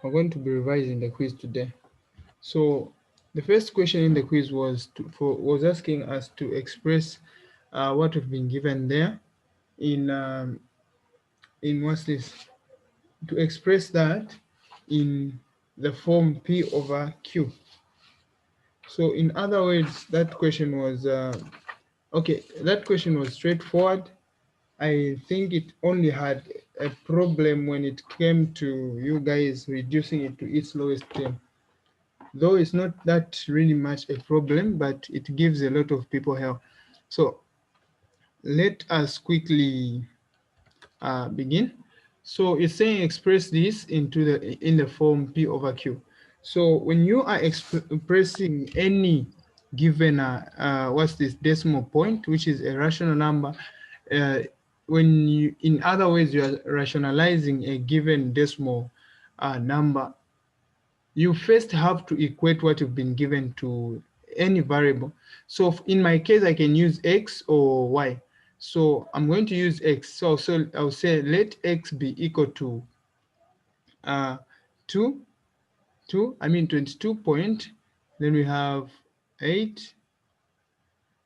We're going to be revising the quiz today. So the first question in the quiz was asking us to express what we've been given there in what's this, to express that in the form P over Q. So in other words, that question was okay. That question was straightforward. I think it only had a problem when it came to you guys reducing it to its lowest term. Though it's not that really much a problem, but it gives a lot of people help. So let us quickly begin. So it's saying express this in the form P over Q. So when you are expressing any given what's this decimal point, which is a rational number, uh, when you, in other words, you are rationalizing a given decimal number, you first have to equate what you've been given to any variable. So in my case, I can use x or y. So I'm going to use x. So I'll say let x be equal to uh, 2, 22 point. Then we have 8.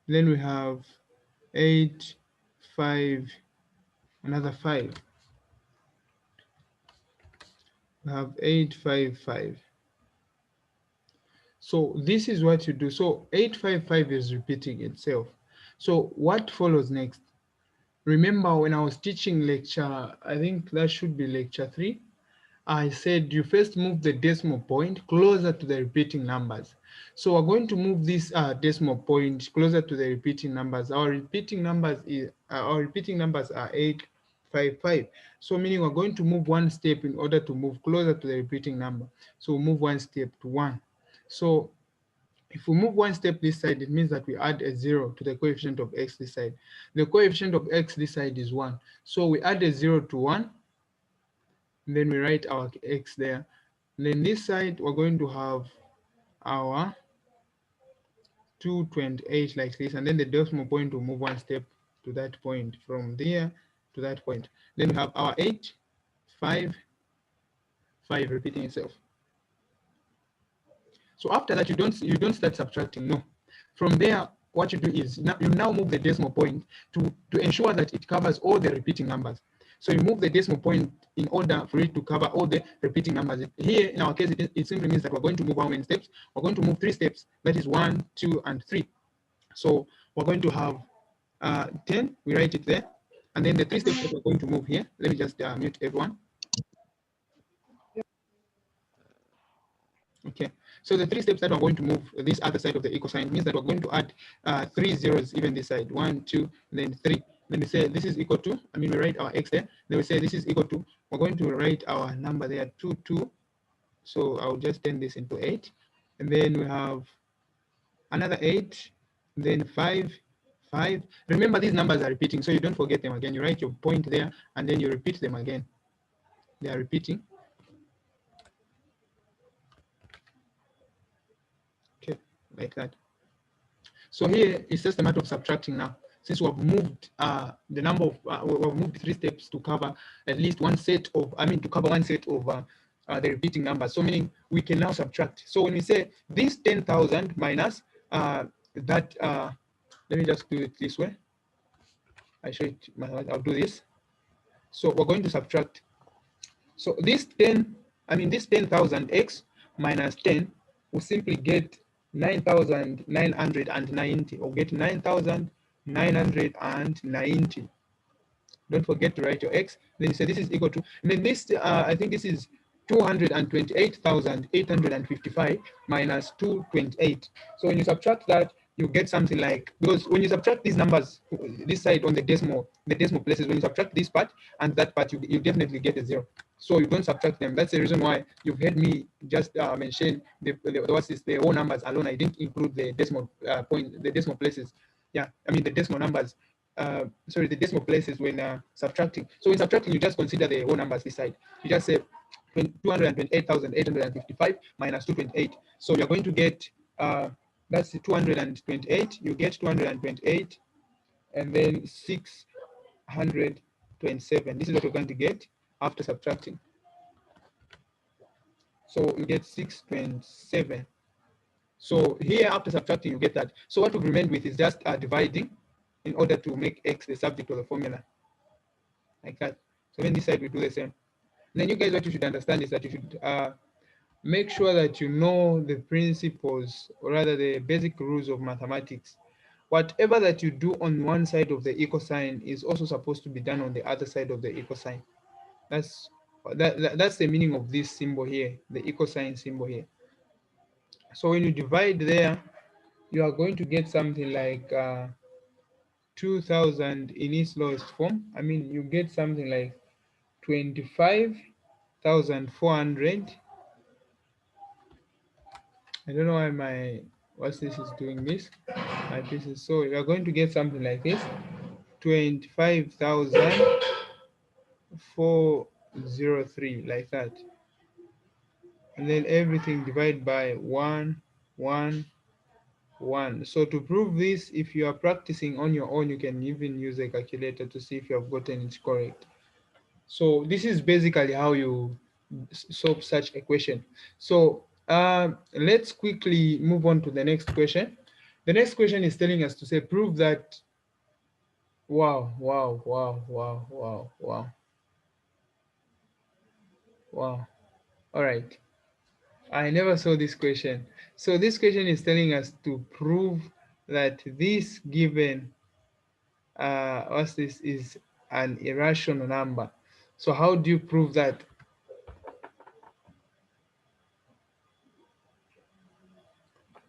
Then we have 8, 5, another 5. We have 8, 5, 5. So this is what you do. So 855 is repeating itself. So what follows next? Remember when I was teaching lecture, I think that should be lecture 3, I said you first move the decimal point closer to the repeating numbers. So we're going to move this decimal point closer to the repeating numbers. Our repeating numbers are 855. So meaning we're going to move one step in order to move closer to the repeating number. So we'll move one step to 1. So if we move one step this side, it means that we add a 0 to the coefficient of x this side. The coefficient of x this side is 1. So we add a 0 to 1, and then we write our x there. And then this side, we're going to have our 228 like this, and then the decimal point will move one step to that point, from there to that point. Then we have our 8, 5, 5 repeating itself. So after that, you don't start subtracting. No. From there, what you do is you now move the decimal point to ensure that it covers all the repeating numbers. So you move the decimal point in order for it to cover all the repeating numbers. Here, in our case, it simply means that we're going to move how many steps? We're going to move 3 steps. That is 1, 2, and 3. So we're going to have 10. We write it there. And then the 3 steps that we're going to move here. Let me just mute everyone. Okay, so the 3 steps that we're going to move this other side of the equal sign means that we're going to add 3 zeros even this side, 1, 2, then 3. Then we say this is equal to, we write our x there. Then we say this is equal to, we're going to write our number there, 2, 2. So I'll just turn this into 8. And then we have another 8, then 5, 5. Remember, these numbers are repeating, so you don't forget them again. You write your point there, and then you repeat them again. They are repeating. Okay, like that. So here it's just a matter of subtracting now. Since we have moved the number of, we've moved 3 steps to cover at least one set of, to cover one set of the repeating numbers. So meaning we can now subtract. So when we say this 10,000 minus that, let me just do it this way. I show it, I'll do this. So we're going to subtract. So this 10,000x minus 10 will simply get 9,990, or get 9,990. Don't forget to write your x. Then you say this is equal to, and then this, I think this is 228,855 minus 228. So when you subtract that, you get something like, because when you subtract these numbers, this side on the decimal places, when you subtract this part and that part, you definitely get a 0. So you don't subtract them. That's the reason why you've heard me just mention the whole numbers alone. I didn't include the decimal point, the decimal places. Yeah, the decimal numbers. The decimal places when subtracting. So when subtracting, you just consider the whole numbers this side. You just say 228,855 minus 228. So you're going to get that's 228. You get 228, and then 627. This is what we're going to get after subtracting. So you get 627. So here after subtracting you get that. So what we've remained with is just dividing in order to make x the subject of the formula, like that. So then this side we do the same. And then you guys, what you should understand is that you should make sure that you know the principles, or rather the basic rules of mathematics. Whatever that you do on one side of the equal sign is also supposed to be done on the other side of the equal sign. That's that's the meaning of this symbol here, the equal sign symbol here. So when you divide there, you are going to get something like 2000 in its lowest form. I mean, you get something like 25,400. I don't know why my what's this is doing this. My piece is, so you are going to get something like this: 25,403, like that. And then everything divided by 1, 1, 1. So to prove this, if you are practicing on your own, you can even use a calculator to see if you have gotten it correct. So this is basically how you solve such a question. So let's quickly move on to the next question. The next question is telling us to say, prove that, wow, wow, wow, wow, wow, wow, wow. All right. I never saw this question. So this question is telling us to prove that this given, what's this, is an irrational number. So how do you prove that?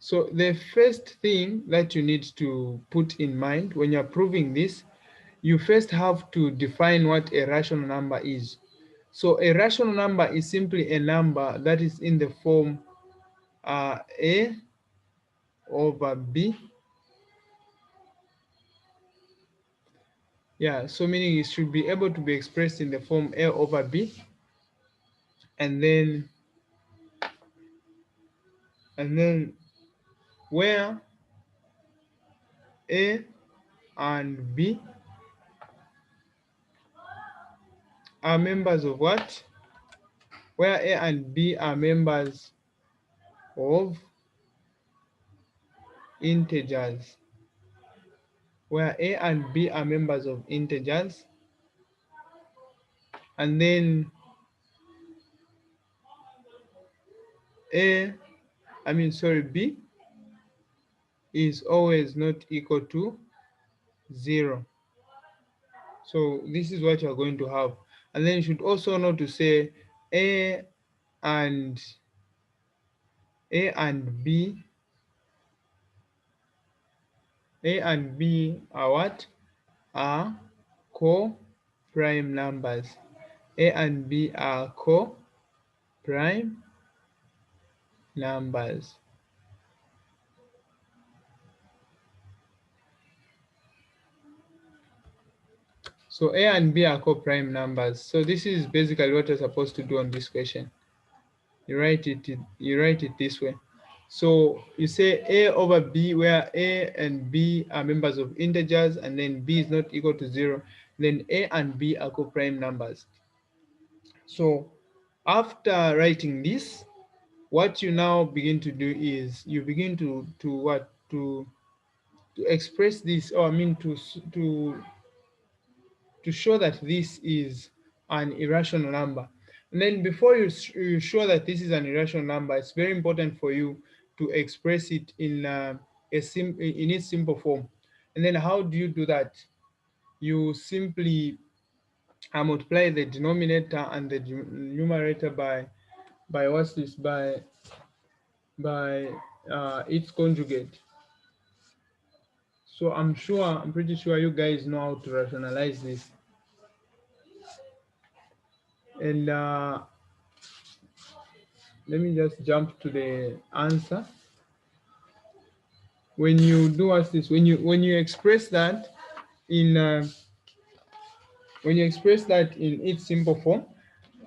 So the first thing that you need to put in mind when you're proving this, you first have to define what a rational number is. So a rational number is simply a number that is in the form a over b. Yeah, so meaning it should be able to be expressed in the form a over b, and then where a and b are members of what? Where a and b are members of integers. Where a and b are members of integers, and then a, b is always not equal to 0. So this is what you're going to have. And then you should also know to say a and b, are what? Are co-prime numbers. A and b are co-prime numbers. So a and b are co-prime numbers. So this is basically what you're supposed to do on this question. You write it this way. So you say a over b, where a and b are members of integers, and then b is not equal to 0. Then a and b are co-prime numbers. So after writing this, what you now begin to do is you begin to express this, or to show that this is an irrational number. And then before you show that this is an irrational number, it's very important for you to express it in in its simple form. And then how do you do that? You simply multiply the denominator and the numerator by what's this? By its conjugate. So I'm pretty sure you guys know how to rationalize this. And let me just jump to the answer. When you do what's this, when you express that in its simple form,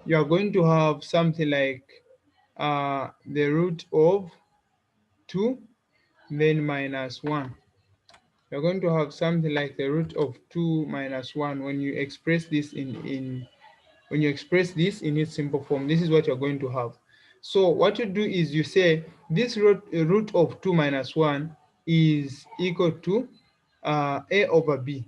you are going to have something like the root of 2, then minus 1. You're going to have something like the root of 2 minus 1 when you express this in when you express this in its simple form. This is what you're going to have. So what you do is you say this root of 2 minus 1 is equal to a over b.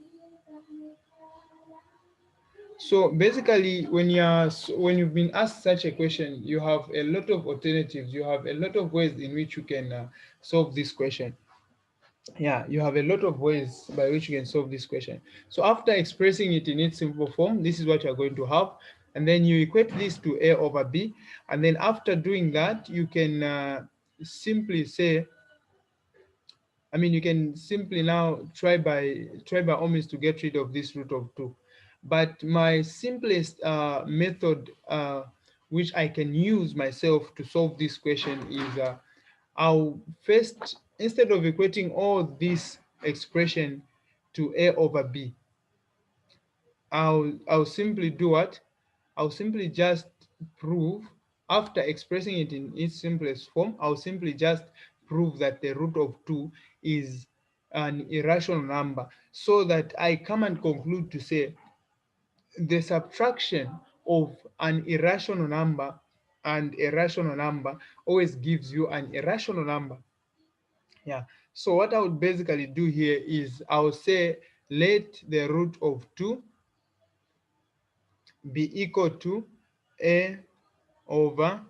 So basically, when you've been asked such a question, you have a lot of alternatives. You have a lot of ways in which you can solve this question. Yeah, you have a lot of ways by which you can solve this question. So after expressing it in its simple form, this is what you're going to have. And then you equate this to a over b. And then after doing that, you can simply say, you can simply now try by all means to get rid of this root of 2. But my simplest method which I can use myself to solve this question is I'll first, instead of equating all this expression to a over b, I'll simply do what? I'll simply just prove, after expressing it in its simplest form, I'll simply just prove that the root of 2 is an irrational number, so that I come and conclude to say the subtraction of an irrational number and a rational number always gives you an irrational number. Yeah. So what I would basically do here is I'll say let the root of 2 be equal to a over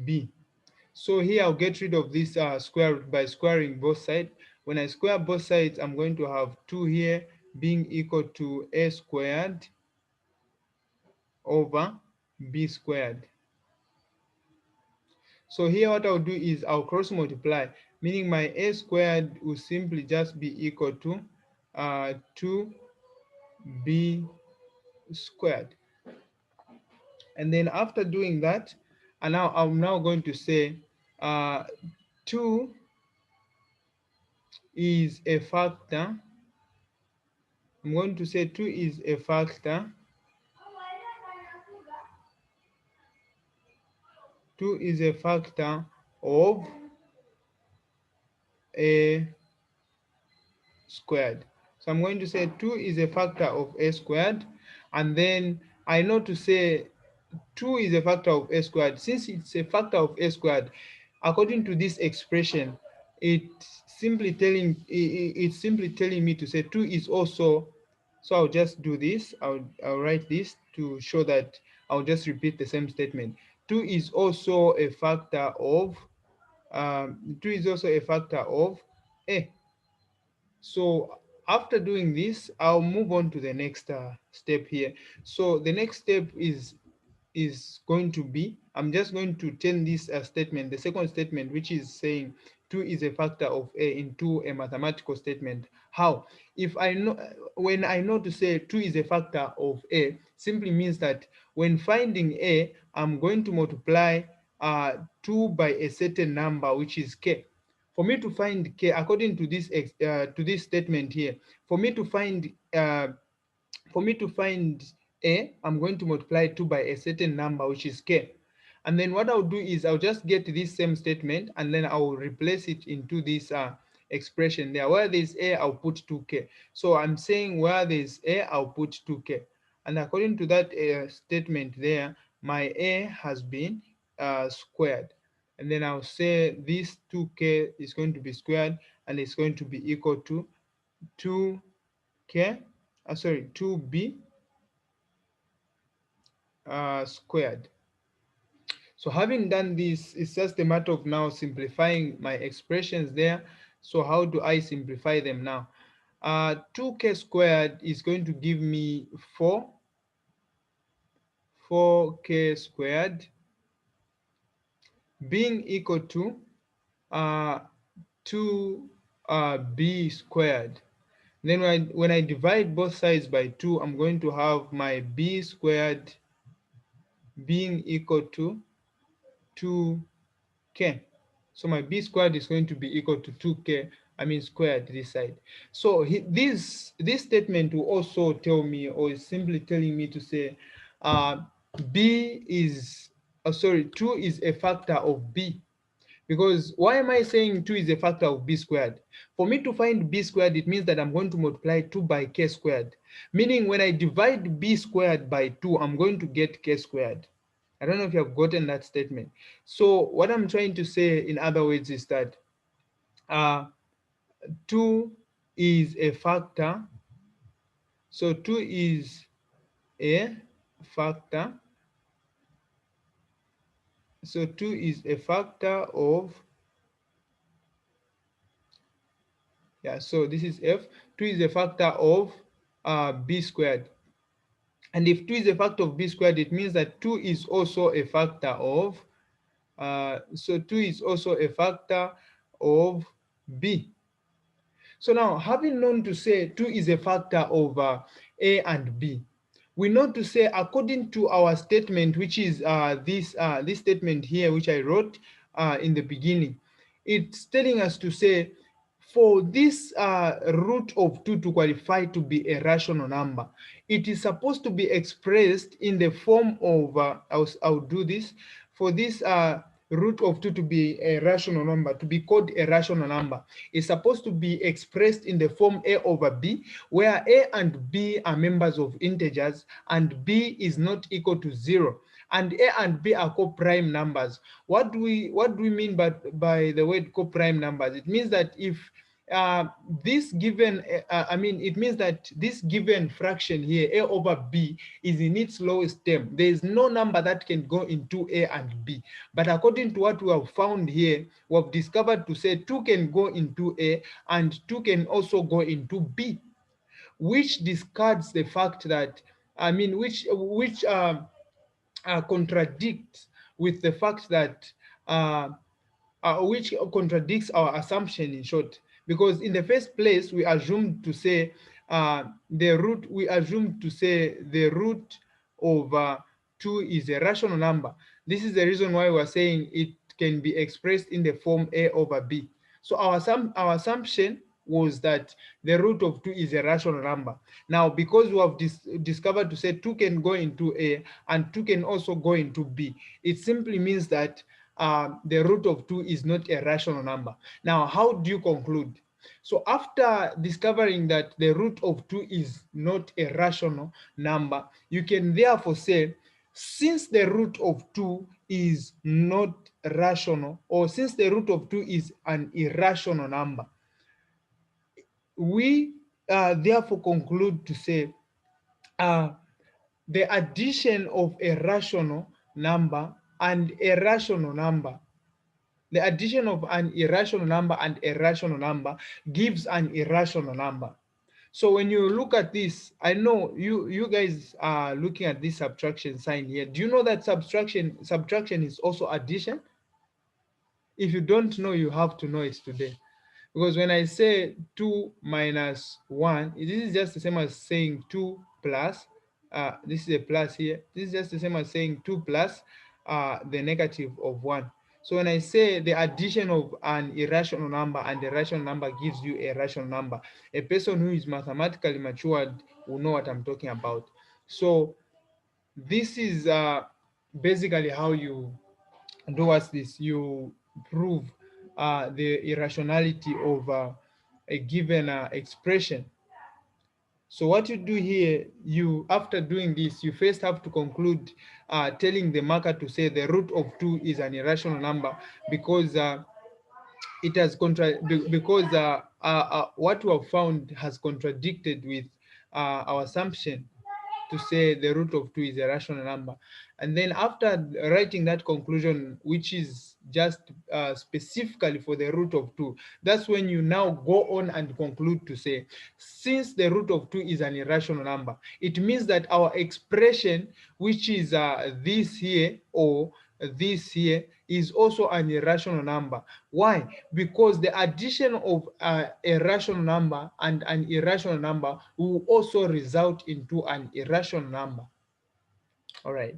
b. So here I'll get rid of this square root by squaring both sides. When I square both sides, I'm going to have 2 here being equal to a squared over b squared. So here what I'll do is I'll cross multiply, meaning my a squared will simply just be equal to 2b squared. And then after doing that, and now I'm now going to say 2 is a factor. I'm going to say 2 is a factor. 2 is a factor of a squared. So I'm going to say 2 is a factor of a squared, and then I know to say 2 is a factor of a squared. Since it's a factor of a squared, according to this expression, it's simply telling me to say 2 is also. So I'll just do this. I'll write this to show that I'll just repeat the same statement. 2 is also a factor of 2 is also a factor of a. So after doing this, I'll move on to the next step here. So the next step is going to be, I'm just going to turn this statement, the second statement, which is saying 2 is a factor of a, into a mathematical statement. How? If I know, when I know to say 2 is a factor of a, simply means that when finding a, I'm going to multiply 2 by a certain number, which is k. For me to find k, according to this statement here, for me to find a, I'm going to multiply 2 by a certain number, which is k. And then what I'll do is I'll just get this same statement, and then I'll replace it into this expression there. Where there's a, I'll put 2k. So I'm saying where there's a, I'll put 2k. And according to that statement there, my a has been squared. And then I'll say this 2k is going to be squared, and it's going to be equal to 2k, 2b squared. So having done this, it's just a matter of now simplifying my expressions there. So how do I simplify them now? 2k squared is going to give me 4k squared being equal to 2b squared. Then when I divide both sides by 2, I'm going to have my b squared being equal to 2k. So my b squared is going to be equal to 2k, squared this side. So this statement will also tell me, or is simply telling me to say b is 2 is a factor of b. Because why am I saying 2 is a factor of b squared? For me to find b squared, it means that I'm going to multiply 2 by k squared. Meaning when I divide b squared by 2, I'm going to get k squared. I don't know if you have gotten that statement. So what I'm trying to say in other words is that uh, 2 is a factor. So 2 is a factor. So 2 is a factor of, yeah, so this is f. 2 is a factor of b squared. And if 2 is a factor of b squared, it means that 2 is also a factor of, so 2 is also a factor of b. So now, having known to say 2 is a factor of a and b, we know to say according to our statement, which is this statement here, which I wrote in the beginning, it's telling us to say for this root of 2 to qualify to be a rational number, it is supposed to be expressed in the form of, I'll do this, for this root of 2 to be a rational number, to be called a rational number, is supposed to be expressed in the form a over b, where a and b are members of integers and b is not equal to 0, and a and b are co-prime numbers. What do we mean by the word co-prime numbers? It means that if uh, this given, it means that this given fraction here, a over b, is in its lowest term. There is no number that can go into a and b. But according to what we have found here, we have discovered to say 2 can go into a and 2 can also go into b, which discards the fact that, which contradicts with the fact that uh, which contradicts our assumption, in short, because in the first place we assumed to say the root of 2 is a rational number. This is the reason why we're saying it can be expressed in the form a over b. So our assumption was that the root of 2 is a rational number. Now, because we have discovered to say 2 can go into a and 2 can also go into b, it simply means that the root of 2 is not a rational number. Now, how do you conclude? So after discovering that the root of 2 is not a rational number, you can therefore say, since the root of 2 is not rational, or since the root of 2 is an irrational number, we therefore conclude to say uh, the addition of a rational number and a rational number, the addition of an irrational number and a rational number gives an irrational number. So when you look at this, I know you guys are looking at this subtraction sign here. Do you know that subtraction is also addition? If you don't know, you have to know it today. Because when I say 2 minus 1, this is just the same as saying 2 plus, this is a plus here. This is just the same as saying 2 plus the negative of 1. So when I say the addition of an irrational number and a rational number gives you a rational number, a person who is mathematically matured will know what I'm talking about. So this is basically how you towards this, you prove the irrationality of a given expression. So what you do here, you after doing this, you first have to conclude telling the marker to say the root of 2 is an irrational number, because it has because what we have found has contradicted with our assumption to say the root of 2 is a rational number. And then after writing that conclusion, which is just specifically for the root of 2, that's when you now go on and conclude to say, since the root of 2 is an irrational number, it means that our expression, which is this here or this here, is also an irrational number. Why? Because the addition of a rational number and an irrational number will also result into an irrational number. All right.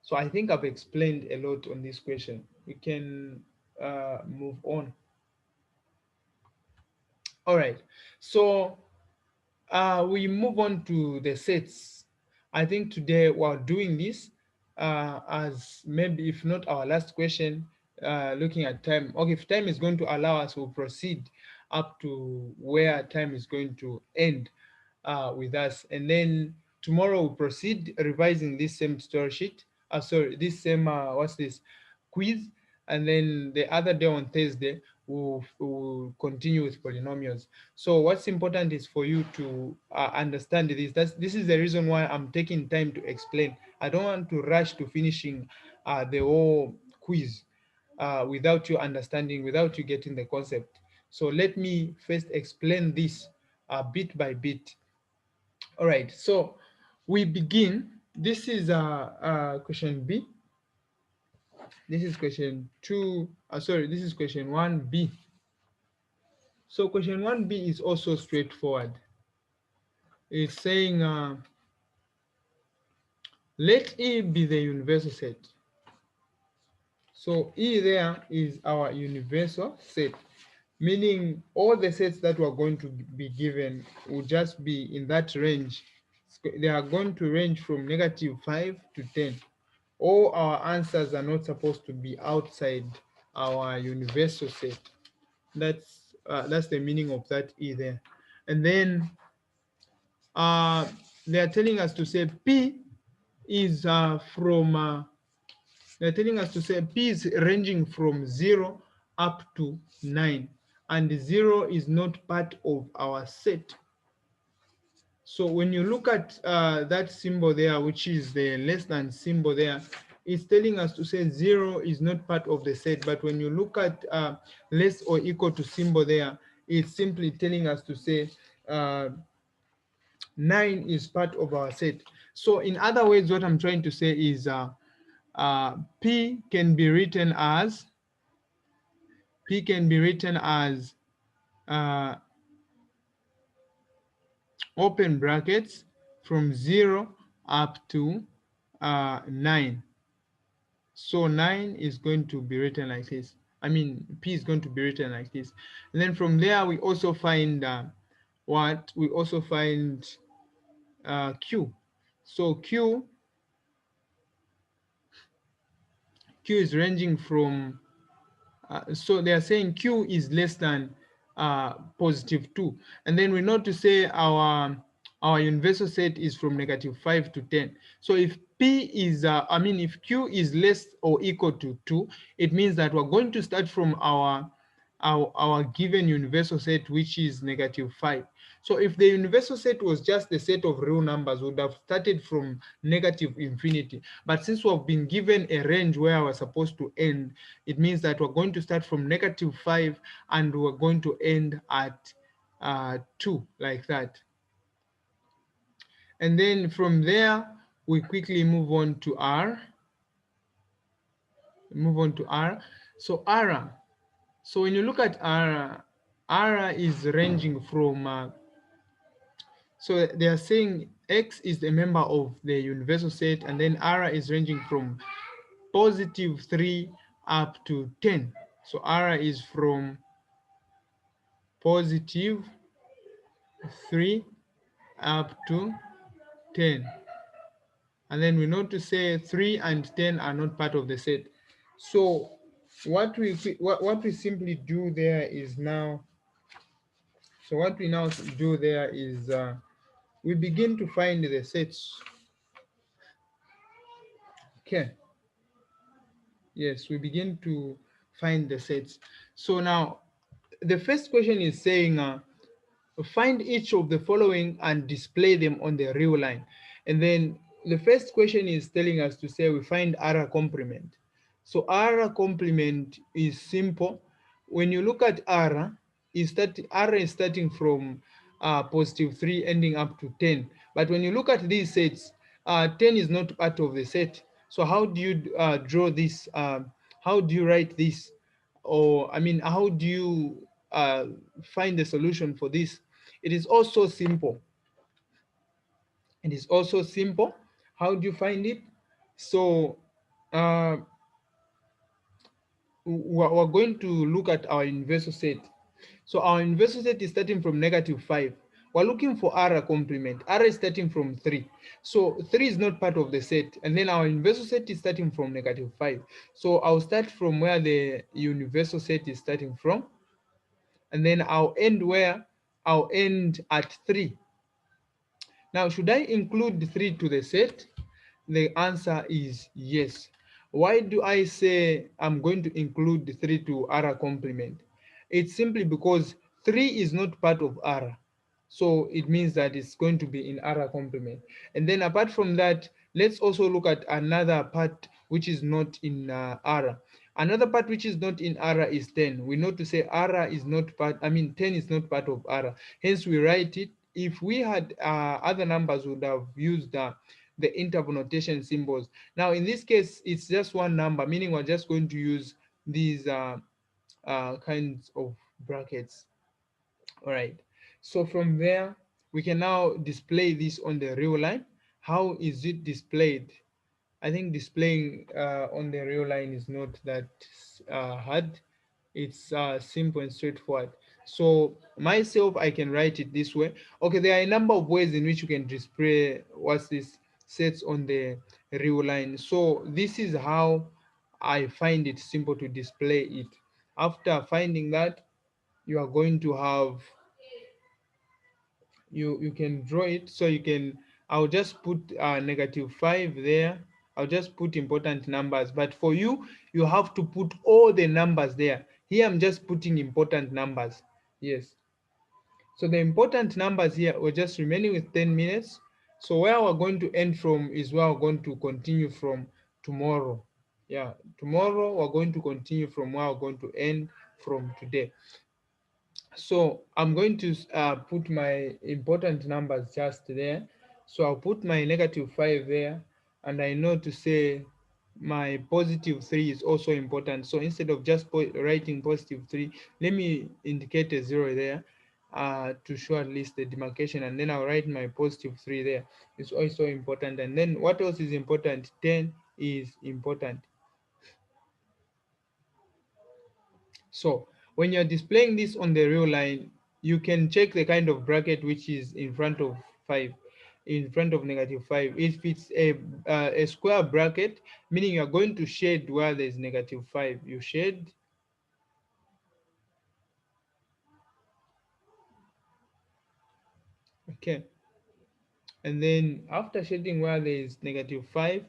So I think I've explained a lot on this question. We can move on. All right. So we move on to the sets. I think today we're doing this as maybe, if not our last question, looking at time. Okay, if time is going to allow us, we'll proceed up to where time is going to end with us. And then tomorrow we'll proceed revising this same story sheet sorry, this same what's this quiz, and then the other day on Thursday we'll continue with polynomials. So what's important is for you to understand this. This is the reason why I'm taking time to explain. I don't want to rush to finishing the whole quiz without you understanding, without you getting the concept. So let me first explain this bit by bit. All right, so we begin. This is question B. This is question 2. Sorry, this is question 1B. So question 1B is also straightforward. It's saying let E be the universal set. So E there is our universal set, meaning all the sets that we're going to be given will just be in that range. They are going to range from -5 to 10. All our answers are not supposed to be outside our universal set. That's the meaning of that E there. And then they are telling us to say P is they're telling us to say P is ranging from 0 up to 9, and 0 is not part of our set. So when you look at that symbol there, which is the less than symbol there, it's telling us to say 0 is not part of the set. But when you look at less or equal to symbol there, it's simply telling us to say 9 is part of our set. So in other words, what I'm trying to say is P can be written as uh, open brackets from 0 up to 9. So 9 is going to be written like this. I mean, P is going to be written like this. And then from there, we also find what? We also find Q. So Q is ranging from, so they are saying Q is less than +2. And then we know to say our universal set is from -5 to 10. So if P is, if Q is less or equal to 2, it means that we're going to start from our given universal set, which is -5. So if the universal set was just the set of real numbers, we would have started from -infinity. But since we've been given a range where we're supposed to end, it means that we're going to start from -5 and we're going to end at 2, like that. And then from there, we quickly move on to R. So R. So when you look at R, R is ranging from, so they are saying X is a member of the universal set, and then R is ranging from +3 up to 10. So R is from +3 up to 10. And then we know to say 3 and 10 are not part of the set. So what we simply do there is now, so what we now do there is we begin to find the sets. Okay. Yes, we begin to find the sets. So now the first question is saying find each of the following and display them on the real line. And then the first question is telling us to say we find R complement. So R complement is simple. When you look at R, R is starting from +3 ending up to 10. But when you look at these sets, 10 is not part of the set. So how do you draw this? How do you write this? Or how do you find the solution for this? It is also simple. It is also simple. How do you find it? So uh, we're going to look at our universal set. So our universal set is starting from -5. We're looking for R complement. R is starting from 3. So 3 is not part of the set. And then our universal set is starting from -5. So I'll start from where the universal set is starting from. And then I'll end where? I'll end at 3. Now, should I include 3 to the set? The answer is yes. Why do I say I'm going to include 3 to R complement? It's simply because 3 is not part of R. So it means that it's going to be in R complement. And then apart from that, let's also look at another part which is not in R. Another part which is not in R is 10. We know to say R is not part, 10 is not part of R. Hence we write it. If we had other numbers, we would have used the interval notation symbols. Now in this case, it's just one number, meaning we're just going to use these kinds of brackets. All right. So from there, we can now display this on the real line. How is it displayed? I think displaying on the real line is not that hard. It's simple and straightforward. So myself, I can write it this way. Okay, there are a number of ways in which you can display what's this sets on the real line. So this is how I find it simple to display it. After finding that, you are going to have you can draw it. So you can, I'll just put -5 there. I'll just put important numbers, but for you, you have to put all the numbers there. Here I'm just putting important numbers. Yes, so the important numbers here, we're just remaining with 10 minutes. So where we're going to end from is where we're going to continue from tomorrow. Yeah, tomorrow we're going to continue from where we're going to end from today. So I'm going to put my important numbers just there. So I'll put my -5 there, and I know to say my +3 is also important. So instead of just writing +3, let me indicate a 0 there to show at least the demarcation, and then I'll write my +3 there. It's also important. And then what else is important? 10 is important. So when you're displaying this on the real line, you can check the kind of bracket which is in front of 5, in front of -5. If it's a square bracket, meaning you're going to shade where there's -5, you shade. Okay. And then after shading where there is -5,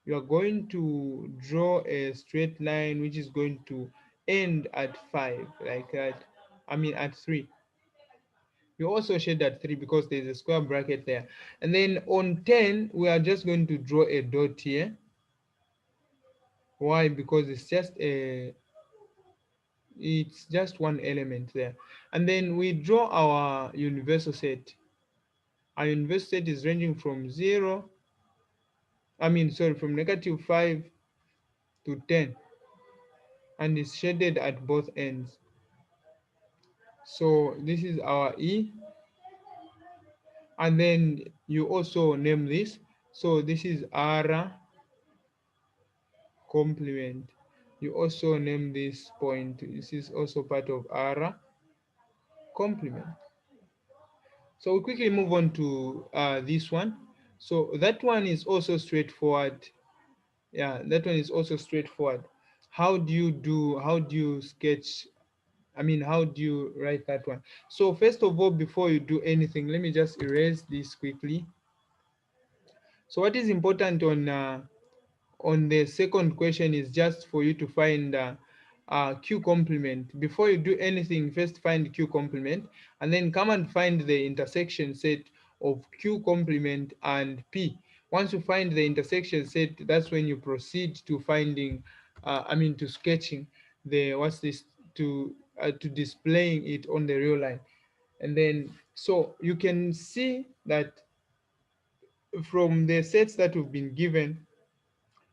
you are going to draw a straight line which is going to end at 5, like that. At 3. You also shade at 3 because there's a square bracket there. And then on 10, we are just going to draw a dot here. Why? Because it's just one element there. And then we draw our universal set. Our universal set is ranging from 0, from -5 to 10, and it's shaded at both ends. So this is our E, and then you also name this. So this is R complement. You also name this point. This is also part of R complement. So we quickly move on to this one. So that one is also straightforward. Yeah, that one is also straightforward. How do you sketch, how do you write that one? So first of all, before you do anything, let me just erase this quickly. So what is important on the second question is just for you to find Q complement. Before you do anything, first find Q complement, and then come and find the intersection set of Q complement and P. Once you find the intersection set, that's when you proceed to finding, to sketching the what's this to displaying it on the real line. And then so you can see that from the sets that we've been given,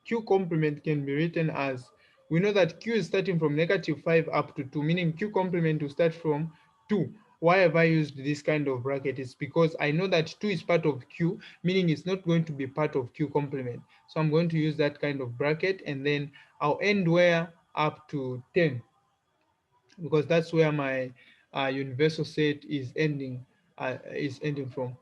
Q complement can be written as, we know that Q is starting from -5 up to 2, meaning Q complement will start from 2. Why have I used this kind of bracket? It's because I know that 2 is part of Q, meaning it's not going to be part of Q complement. So I'm going to use that kind of bracket, and then I'll end where up to 10, because that's where my universal set is ending from.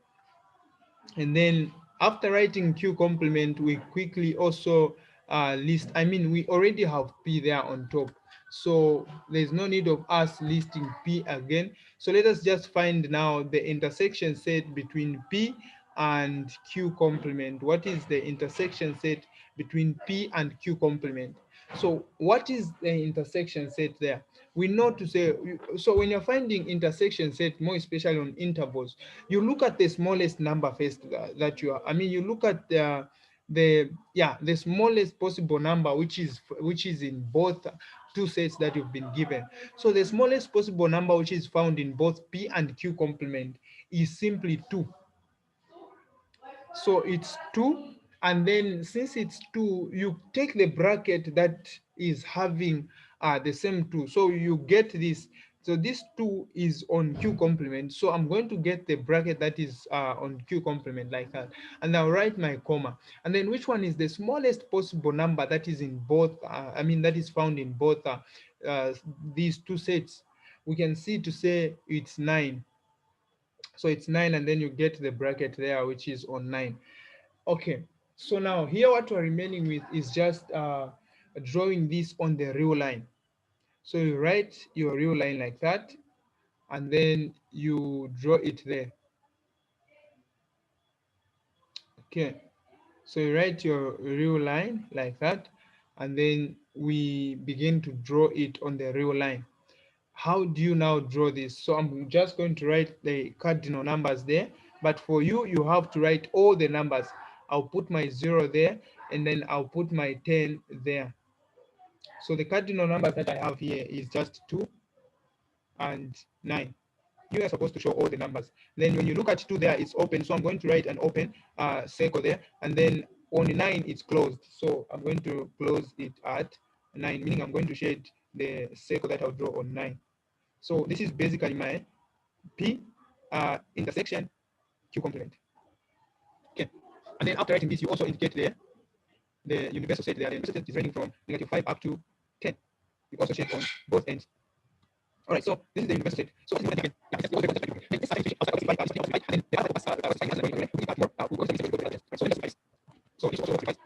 And then after writing Q complement, we quickly also list, we already have P there on top. So there's no need of us listing P again. So let us just find now the intersection set between P and Q complement? What is the intersection set between P and Q complement? So what is the intersection set there? We know to say, so when you're finding intersection set, more especially on intervals, you look at the smallest number first that you are, I mean, you look at the smallest possible number, which is in both two sets that you've been given. So the smallest possible number which is found in both P and Q complement is simply 2. So it's 2, and then since it's 2, you take the bracket that is having the same 2. So you get this. So this 2 is on Q complement. So I'm going to get the bracket that is on Q complement like that. And I'll write my comma. And then which one is the smallest possible number that is in both, that is found in both uh, these two sets? We can see to say it's 9. So it's 9, and then you get the bracket there, which is on 9. Okay, so now here what we're remaining with is just drawing this on the real line. So you write your real line like that, and then you draw it there. Okay, so you write your real line like that, and then we begin to draw it on the real line. How do you now draw this? So I'm just going to write the cardinal numbers there, but for you, you have to write all the numbers. I'll put my 0 there, and then I'll put my 10 there. So the cardinal numbers that I have here is just 2 and 9. You are supposed to show all the numbers. Then when you look at 2 there, it's open. So I'm going to write an open circle there. And then on 9, it's closed. So I'm going to close it at 9, meaning I'm going to shade the circle that I'll draw on 9. So this is basically my P intersection Q complement. Okay. And then after writing this, you also indicate there the universal set there. The universal set is ranging from -5 up to 10. You also check on both ends. All right, so this is the universal set. So what is going to take it? Yeah, this is outside of this and then the other more. We'll also go to so then that's so this also occupies so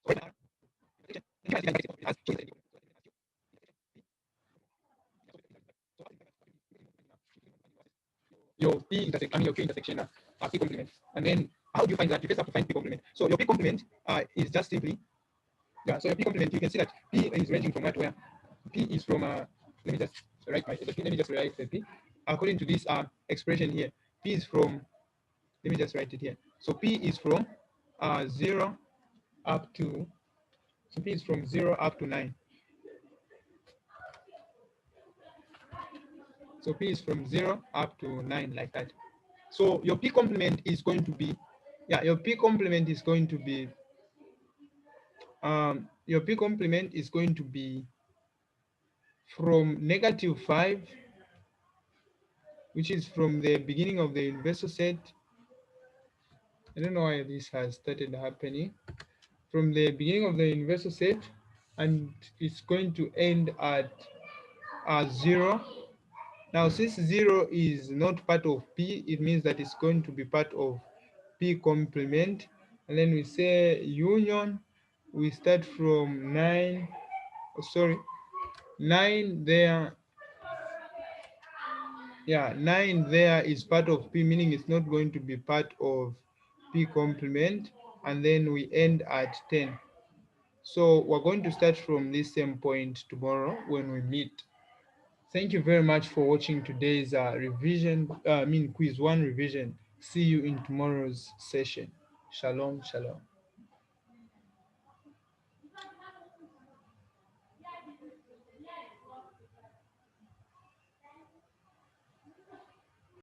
right now, your P intersection, your Q intersection P complement. And then how do you find that? You first have to find P complement. So your P complement is just simply, so your P complement, you can see that P is ranging from where P is from, let me just write the P. According to this expression here, P is from, let me just write it here. So P is from 0 up to, so P is from 0 up to 9. So P is from 0 up to 9 like that. So your P complement is going to be, your P complement is going to be, your P complement is going to be from -5, which is from the beginning of the universal set. I don't know why this has started happening. From the beginning of the universal set, and it's going to end at 0. Now, since 0 is not part of P, it means that it's going to be part of P complement. And then we say union, we start from 9, 9 there. Yeah, 9 there is part of P, meaning it's not going to be part of P complement. And then we end at 10. So we're going to start from this same point tomorrow when we meet. Thank you very much for watching today's revision, quiz 1 revision. See you in tomorrow's session. Shalom, shalom.